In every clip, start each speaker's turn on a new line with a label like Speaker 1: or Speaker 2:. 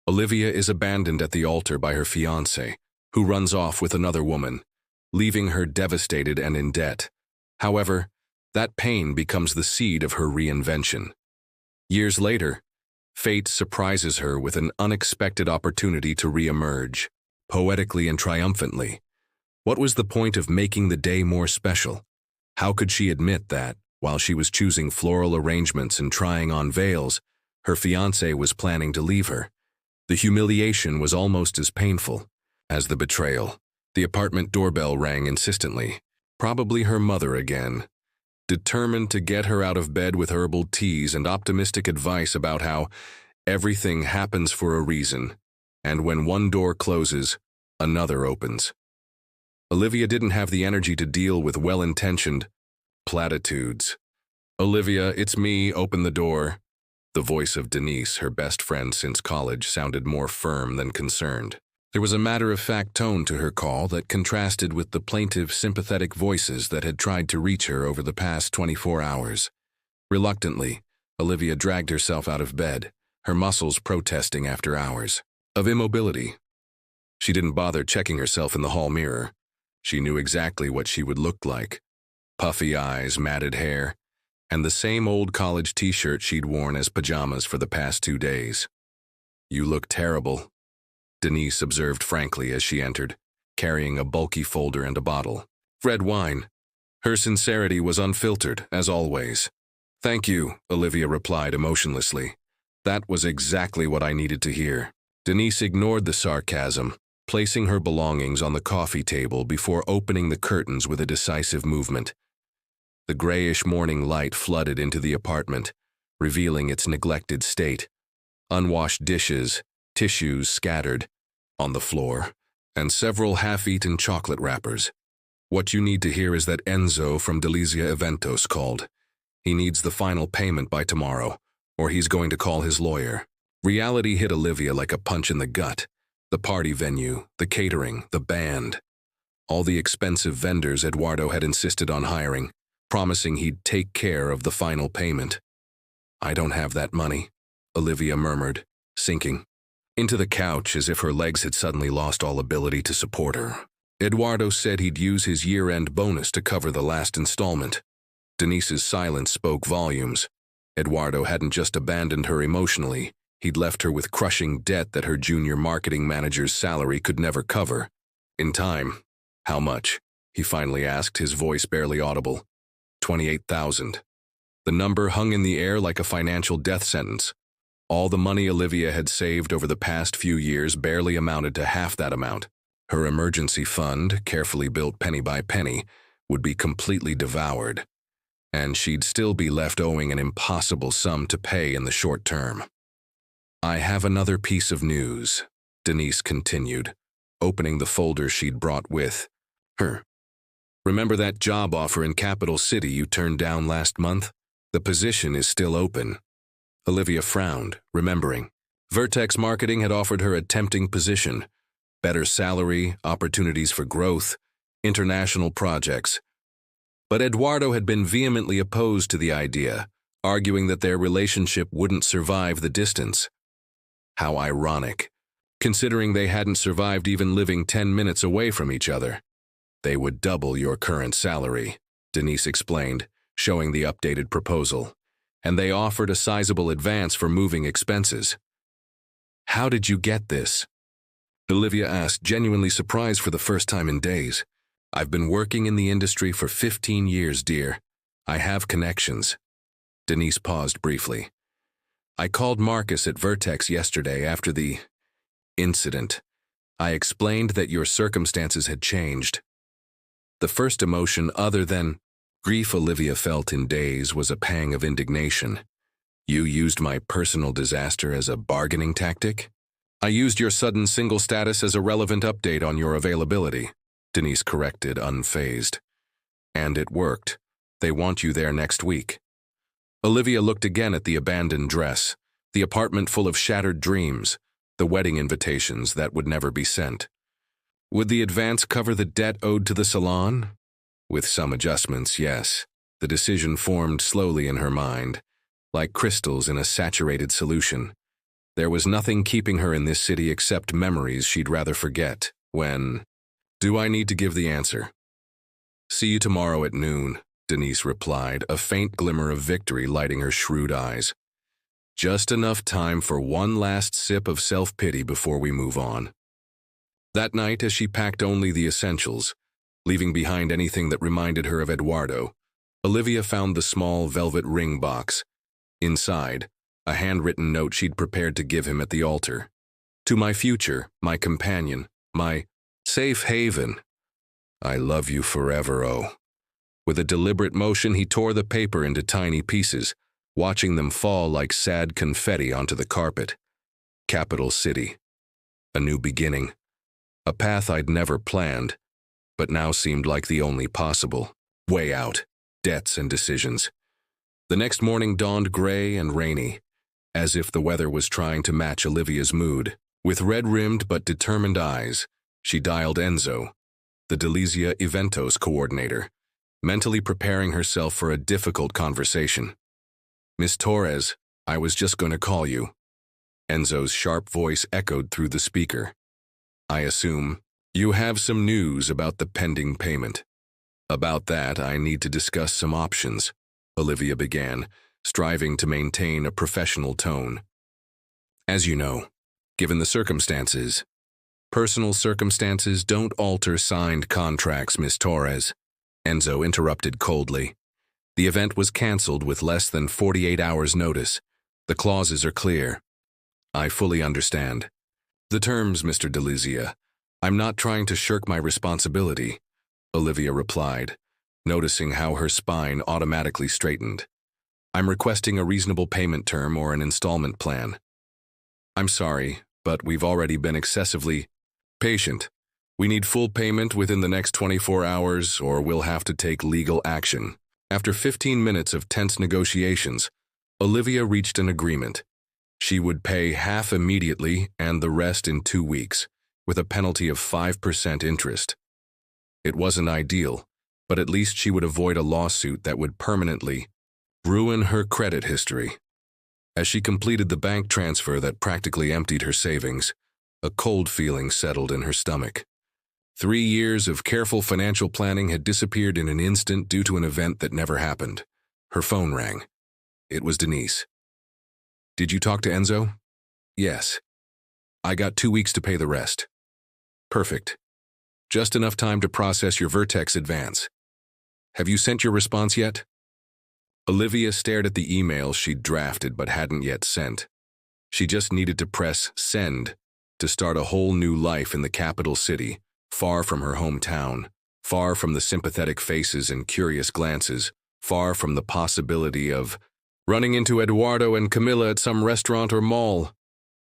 Speaker 1: Olivia is abandoned at the altar by her fiancé, who runs off with another woman, leaving her devastated and in debt. However, that pain becomes the seed of her reinvention. Years later, fate surprises her with an unexpected opportunity to re-emerge, poetically and triumphantly. What was the point of making the day more special? How could she admit that, while she was choosing floral arrangements and trying on veils, her fiancé was planning to leave her? The humiliation was almost as painful as the betrayal. The apartment doorbell rang insistently. Probably her mother again, determined to get her out of bed with herbal teas and optimistic advice about how everything happens for a reason, and when one door closes, another opens. Olivia didn't have the energy to deal with well-intentioned platitudes. "Olivia, it's me, open the door." The voice of Denise, her best friend since college, sounded more firm than concerned. There was a matter-of-fact tone to her call that contrasted with the plaintive, sympathetic voices that had tried to reach her over the past 24 hours. Reluctantly, Olivia dragged herself out of bed, her muscles protesting after hours of immobility. She didn't bother checking herself in the hall mirror. She knew exactly what she would look like. Puffy eyes, matted hair, and the same old college t-shirt she'd worn as pajamas for the past 2 days. "You look terrible," Denise observed frankly as she entered, carrying a bulky folder and a bottle. Red wine. Her sincerity was unfiltered, as always. "Thank you," Olivia replied emotionlessly. "That was exactly what I needed to hear." Denise ignored the sarcasm, placing her belongings on the coffee table before opening the curtains with a decisive movement. The grayish morning light flooded into the apartment, revealing its neglected state. Unwashed dishes, tissues scattered on the floor, and several half-eaten chocolate wrappers. "What you need to hear is that Enzo from Delizia Eventos called. He needs the final payment by tomorrow, or he's going to call his lawyer." Reality hit Olivia like a punch in the gut. The party venue, the catering, the band. All the expensive vendors Eduardo had insisted on hiring, promising he'd take care of the final payment. "I don't have that money," Olivia murmured, sinking into the couch as if her legs had suddenly lost all ability to support her. Eduardo said he'd use his year-end bonus to cover the last installment. Denise's silence spoke volumes. Eduardo hadn't just abandoned her emotionally, he'd left her with crushing debt that her junior marketing manager's salary could never cover. In time. "How much?" he finally asked, his voice barely audible. 28,000. The number hung in the air like a financial death sentence. All the money Olivia had saved over the past few years barely amounted to half that amount. Her emergency fund, carefully built penny by penny, would be completely devoured, and she'd still be left owing an impossible sum to pay in the short term. "I have another piece of news," Denise continued, opening the folder she'd brought with her. "Remember that job offer in Capital City you turned down last month? The position is still open." Olivia frowned, remembering. Vertex Marketing had offered her a tempting position. Better salary, opportunities for growth, international projects. But Eduardo had been vehemently opposed to the idea, arguing that their relationship wouldn't survive the distance. How ironic, considering they hadn't survived even living 10 minutes away from each other. "They would double your current salary," Denise explained, showing the updated proposal. "And they offered a sizable advance for moving expenses." "How did you get this?" Olivia asked, genuinely surprised for the first time in days. "I've been working in the industry for 15 years, dear. I have connections." Denise paused briefly. "I called Marcus at Vertex yesterday after the incident. I explained that your circumstances had changed." The first emotion other than grief Olivia felt in days was a pang of indignation. "You used my personal disaster as a bargaining tactic?" "I used your sudden single status as a relevant update on your availability," Denise corrected, unfazed. "And it worked. They want you there next week." Olivia looked again at the abandoned dress, the apartment full of shattered dreams, the wedding invitations that would never be sent. Would the advance cover the debt owed to the salon? With some adjustments, yes. The decision formed slowly in her mind, like crystals in a saturated solution. There was nothing keeping her in this city except memories she'd rather forget. When? Do I need to give the answer? See you tomorrow at noon, Denise replied, a faint glimmer of victory lighting her shrewd eyes. Just enough time for one last sip of self-pity before we move on. That night, as she packed only the essentials, leaving behind anything that reminded her of Eduardo, Olivia found the small velvet ring box. Inside, a handwritten note she'd prepared to give him at the altar. To my future, my companion, my safe haven. I love you forever, oh. With a deliberate motion, he tore the paper into tiny pieces, watching them fall like sad confetti onto the carpet. Capital City. A new beginning. A path I'd never planned, but now seemed like the only possible. Way out. Debts and decisions. The next morning dawned gray and rainy, as if the weather was trying to match Olivia's mood. With red-rimmed but determined eyes, she dialed Enzo, the Delizia Eventos coordinator, mentally preparing herself for a difficult conversation. Miss Torres, I was just going to call you. Enzo's sharp voice echoed through the speaker. I assume you have some news about the pending payment. About that, I need to discuss some options, Olivia began, striving to maintain a professional tone. As you know, given the circumstances, personal circumstances don't alter signed contracts, Miss Torres, Enzo interrupted coldly. The event was cancelled with less than 48 hours' notice. The clauses are clear. I fully understand. The terms, Mr. Delizia. I'm not trying to shirk my responsibility, Olivia replied, noticing how her spine automatically straightened. I'm requesting a reasonable payment term or an installment plan. I'm sorry, but we've already been excessively patient. We need full payment within the next 24 hours or we'll have to take legal action. After 15 minutes of tense negotiations, Olivia reached an agreement. She would pay half immediately and the rest in 2 weeks, with a penalty of 5% interest. It wasn't ideal, but at least she would avoid a lawsuit that would permanently ruin her credit history. As she completed the bank transfer that practically emptied her savings, a cold feeling settled in her stomach. 3 years of careful financial planning had disappeared in an instant due to an event that never happened. Her phone rang. It was Denise. Did you talk to Enzo? Yes. I got 2 weeks to pay the rest. Perfect. Just enough time to process your Vertex advance. Have you sent your response yet? Olivia stared at the email she'd drafted but hadn't yet sent. She just needed to press send to start a whole new life in the capital city, far from her hometown, far from the sympathetic faces and curious glances, far from the possibility of running into Eduardo and Camilla at some restaurant or mall.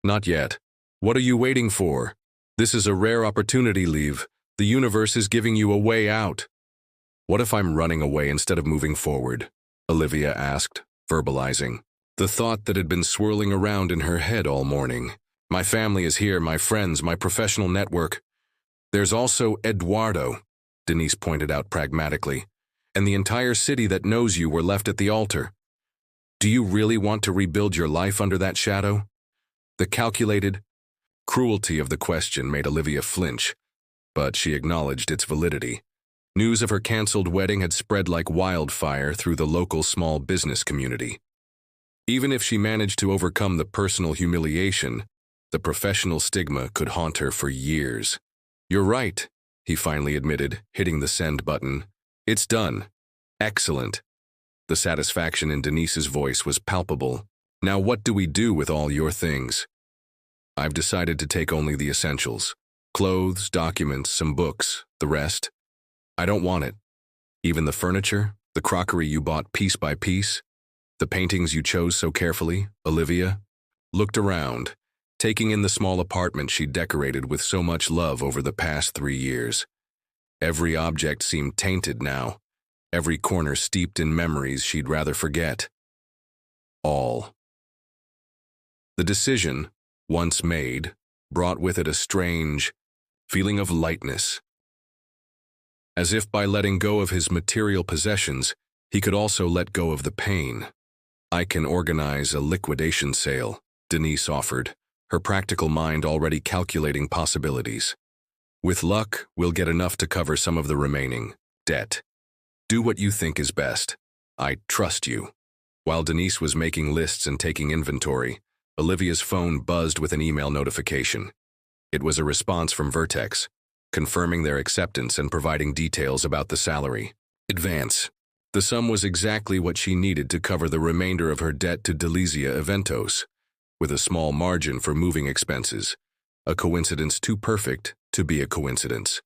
Speaker 1: Not yet. What are you waiting for? This is a rare opportunity, Leave. The universe is giving you a way out. What if I'm running away instead of moving forward? Olivia asked, verbalizing the thought that had been swirling around in her head all morning. My family is here, my friends, my professional network. There's also Eduardo, Denise pointed out pragmatically, and the entire city that knows you were left at the altar. Do you really want to rebuild your life under that shadow? The calculated cruelty of the question made Olivia flinch, but she acknowledged its validity. News of her cancelled wedding had spread like wildfire through the local small business community. Even if she managed to overcome the personal humiliation, the professional stigma could haunt her for years. You're right, he finally admitted, hitting the send button. It's done. Excellent. The satisfaction in Denise's voice was palpable. Now what do we do with all your things? I've decided to take only the essentials. Clothes, documents, some books, the rest. I don't want it. Even the furniture, the crockery you bought piece by piece, the paintings you chose so carefully, Olivia looked around, taking in the small apartment she'd decorated with so much love over the past 3 years. Every object seemed tainted now, every corner steeped in memories she'd rather forget. All. The decision, once made, brought with it a strange feeling of lightness. As if by letting go of his material possessions, he could also let go of the pain. I can organize a liquidation sale, Denise offered, her practical mind already calculating possibilities. With luck, we'll get enough to cover some of the remaining debt. Do what you think is best. I trust you. While Denise was making lists and taking inventory, Olivia's phone buzzed with an email notification. It was a response from Vertex, confirming their acceptance and providing details about the salary. Advance. The sum was exactly what she needed to cover the remainder of her debt to Delizia Eventos, with a small margin for moving expenses. A coincidence too perfect to be a coincidence.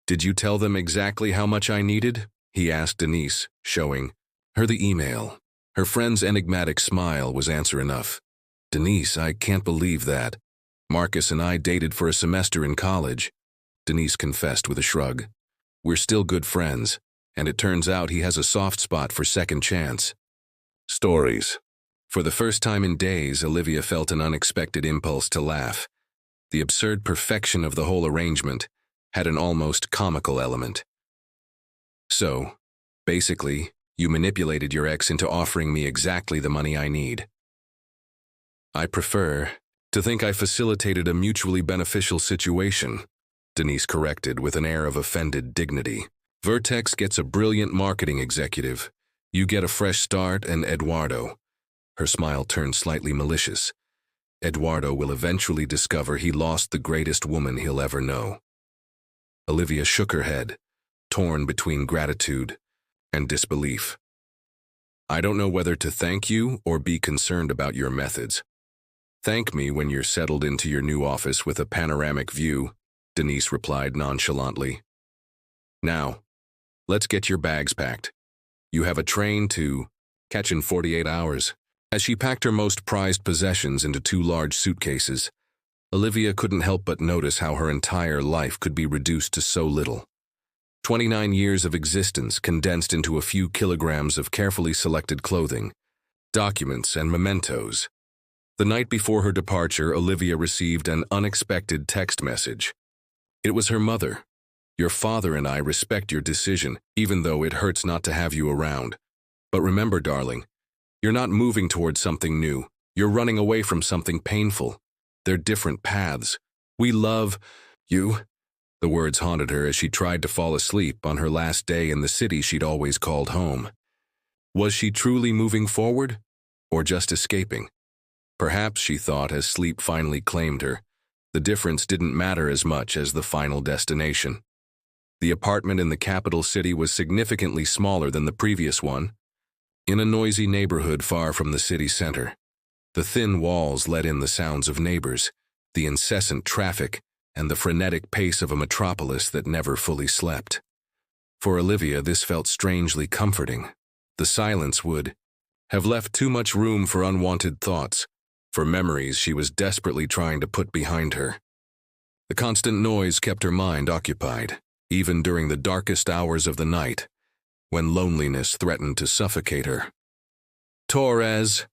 Speaker 1: Did you tell them exactly how much I needed? He asked Denise, showing her the email. Her friend's enigmatic smile was answer enough. Denise, I can't believe that. Marcus and I dated for a semester in college. Denise confessed with a shrug. We're still good friends, and it turns out he has a soft spot for second chance. Stories. For the first time in days, Olivia felt an unexpected impulse to laugh. The absurd perfection of the whole arrangement had an almost comical element. So, basically, you manipulated your ex into offering me exactly the money I need. I prefer to think I facilitated a mutually beneficial situation, Denise corrected with an air of offended dignity. Vertex gets a brilliant marketing executive. You get a fresh start and Eduardo. Her smile turned slightly malicious. Eduardo will eventually discover he lost the greatest woman he'll ever know. Olivia shook her head, torn between gratitude and disbelief. I don't know whether to thank you or be concerned about your methods. Thank me when you're settled into your new office with a panoramic view, Denise replied nonchalantly. Now, let's get your bags packed. You have a train to catch in 48 hours. As she packed her most prized possessions into 2 large suitcases, Olivia couldn't help but notice how her entire life could be reduced to so little. 29 years of existence condensed into a few kilograms of carefully selected clothing, documents, and mementos. The night before her departure, Olivia received an unexpected text message. It was her mother. Your father and I respect your decision, even though it hurts not to have you around. But remember, darling, you're not moving towards something new. You're running away from something painful. They're different paths. We love you. The words haunted her as she tried to fall asleep on her last day in the city she'd always called home. Was she truly moving forward, or just escaping? Perhaps, she thought as sleep finally claimed her, the difference didn't matter as much as the final destination. The apartment in the capital city was significantly smaller than the previous one, in a noisy neighborhood far from the city center. The thin walls let in the sounds of neighbors, the incessant traffic, and the frenetic pace of a metropolis that never fully slept. For Olivia, this felt strangely comforting. The silence would have left too much room for unwanted thoughts, for memories she was desperately trying to put behind her. The constant noise kept her mind occupied, even during the darkest hours of the night, when loneliness threatened to suffocate her. Torres,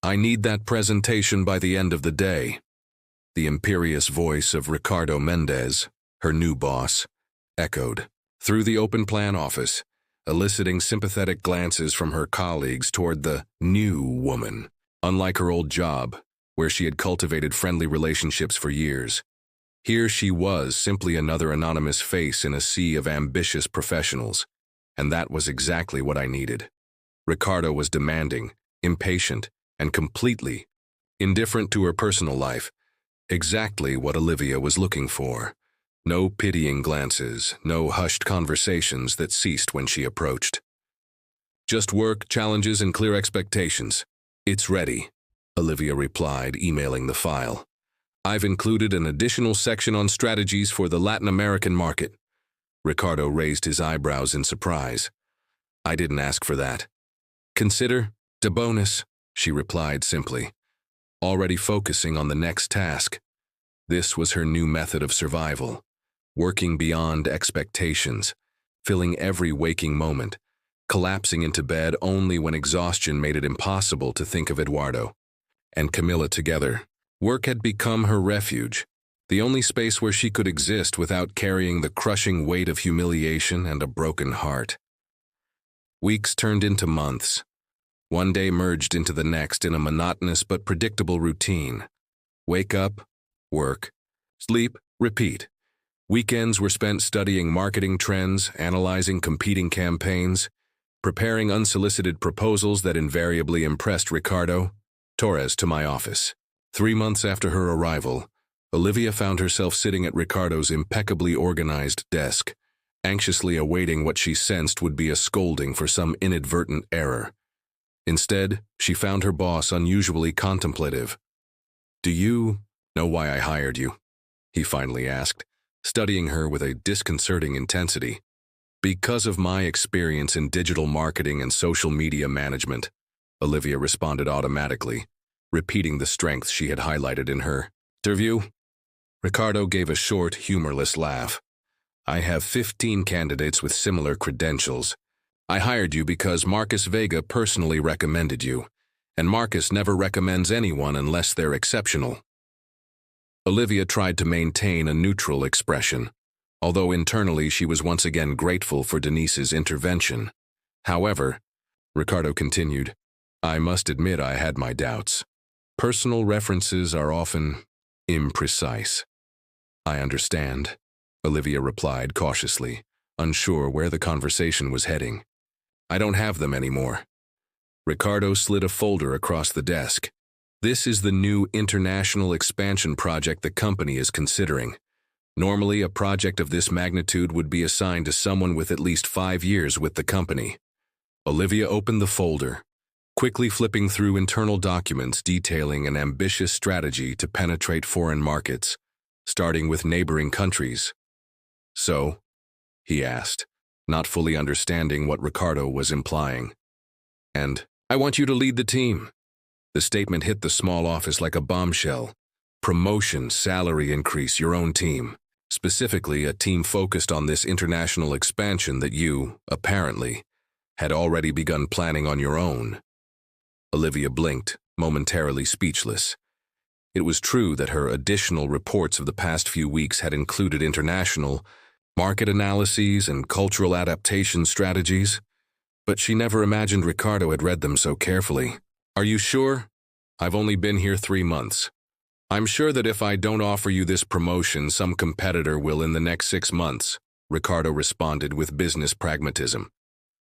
Speaker 1: I need that presentation by the end of the day. The imperious voice of Ricardo Mendez, her new boss, echoed through the open plan office, eliciting sympathetic glances from her colleagues toward the new woman. Unlike her old job, where she had cultivated friendly relationships for years, here she was simply another anonymous face in a sea of ambitious professionals, and that was exactly what I needed. Ricardo was demanding, impatient, and completely indifferent to her personal life, exactly what Olivia was looking for. No pitying glances, no hushed conversations that ceased when she approached. Just work, challenges, and clear expectations. It's ready, Olivia replied, emailing the file. I've included an additional section on strategies for the Latin American market. Ricardo raised his eyebrows in surprise. I didn't ask for that. Consider de bonus, she replied simply, already focusing on the next task. This was her new method of survival, working beyond expectations, filling every waking moment, collapsing into bed only when exhaustion made it impossible to think of Eduardo and Camilla together. Work had become her refuge, the only space where she could exist without carrying the crushing weight of humiliation and a broken heart. Weeks turned into months. One day merged into the next in a monotonous but predictable routine. Wake up, work, sleep, repeat. Weekends were spent studying marketing trends, analyzing competing campaigns, preparing unsolicited proposals that invariably impressed Ricardo Torres to my office. 3 months after her arrival, Olivia found herself sitting at Ricardo's impeccably organized desk, anxiously awaiting what she sensed would be a scolding for some inadvertent error. Instead, she found her boss unusually contemplative. "Do you know why I hired you?" he finally asked, studying her with a disconcerting intensity. "Because of my experience in digital marketing and social media management," Olivia responded automatically, repeating the strengths she had highlighted in her interview. Ricardo gave a short, humorless laugh. "I have 15 candidates with similar credentials. I hired you because Marcus Vega personally recommended you, and Marcus never recommends anyone unless they're exceptional." Olivia tried to maintain a neutral expression, although internally she was once again grateful for Denise's intervention. However, Ricardo continued, "I must admit I had my doubts. Personal references are often imprecise." "I understand," Olivia replied cautiously, unsure where the conversation was heading. "I don't have them anymore." Ricardo slid a folder across the desk. "This is the new international expansion project the company is considering. Normally, a project of this magnitude would be assigned to someone with at least 5 years with the company." Olivia opened the folder, quickly flipping through internal documents detailing an ambitious strategy to penetrate foreign markets, starting with neighboring countries. "So?" he asked, not fully understanding what Ricardo was implying. "And I want you to lead the team." The statement hit the small office like a bombshell. "Promotion, salary increase, your own team. Specifically, a team focused on this international expansion that you, apparently, had already begun planning on your own." Olivia blinked, momentarily speechless. It was true that her additional reports of the past few weeks had included international market analyses and cultural adaptation strategies, but she never imagined Ricardo had read them so carefully. "Are you sure? I've only been here 3 months. I'm sure that if I don't offer you this promotion, some competitor will in the next 6 months, Ricardo responded with business pragmatism.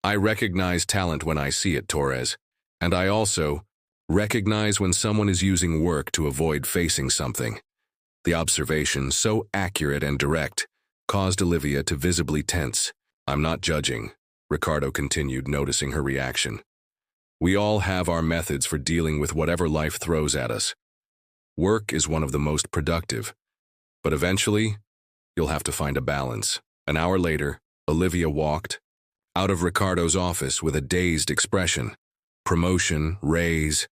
Speaker 1: "I recognize talent when I see it, Torres, and I also recognize when someone is using work to avoid facing something." The observation, so accurate and direct, caused Olivia to visibly tense. "I'm not judging," Ricardo continued, noticing her reaction. "We all have our methods for dealing with whatever life throws at us. Work is one of the most productive, but eventually, you'll have to find a balance." An hour later, Olivia walked out of Ricardo's office with a dazed expression. Promotion, raise,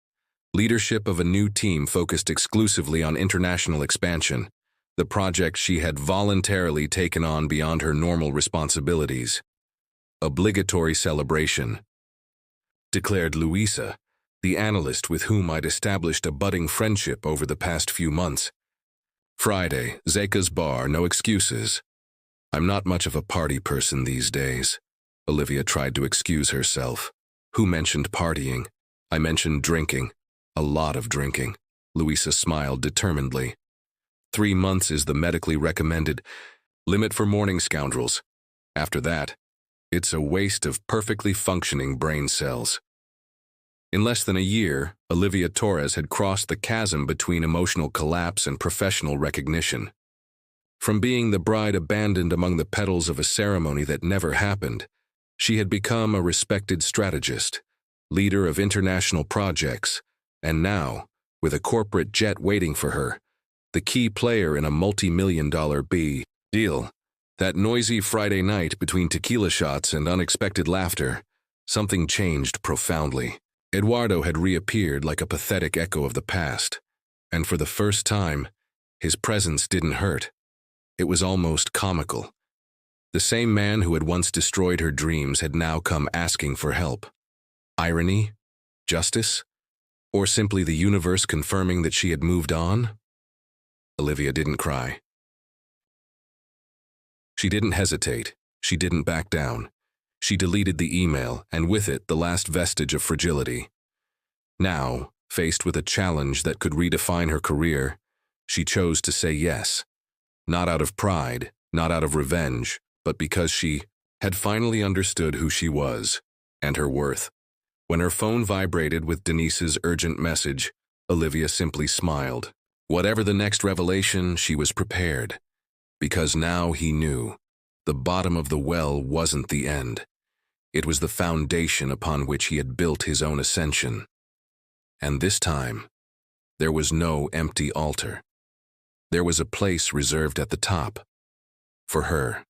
Speaker 1: leadership of a new team focused exclusively on international expansion, the project she had voluntarily taken on beyond her normal responsibilities. "Obligatory celebration," declared Luisa, the analyst with whom I'd established a budding friendship over the past few months. "Friday, Zeka's bar, no excuses." "I'm not much of a party person these days." Olivia tried to excuse herself. "Who mentioned partying? I mentioned drinking. A lot of drinking." Luisa smiled determinedly. 3 months is the medically recommended limit for morning scoundrels. After that, it's a waste of perfectly functioning brain cells. In less than a year, Olivia Torres had crossed the chasm between emotional collapse and professional recognition. From being the bride abandoned among the petals of a ceremony that never happened, she had become a respected strategist, leader of international projects, and now, with a corporate jet waiting for her, the key player in a multi-million-dollar deal. That noisy Friday night between tequila shots and unexpected laughter, something changed profoundly. Eduardo had reappeared like a pathetic echo of the past, and for the first time, his presence didn't hurt. It was almost comical. The same man who had once destroyed her dreams had now come asking for help. Irony? Justice? Or simply the universe confirming that she had moved on? Olivia didn't cry. She didn't hesitate. She didn't back down. She deleted the email, and with it the last vestige of fragility. Now, faced with a challenge that could redefine her career, she chose to say yes. Not out of pride, not out of revenge, but because she had finally understood who she was and her worth. When her phone vibrated with Denise's urgent message, Olivia simply smiled. Whatever the next revelation, she was prepared. Because now he knew. The bottom of the well wasn't the end. It was the foundation upon which he had built his own ascension. And this time, there was no empty altar. There was a place reserved at the top. For her.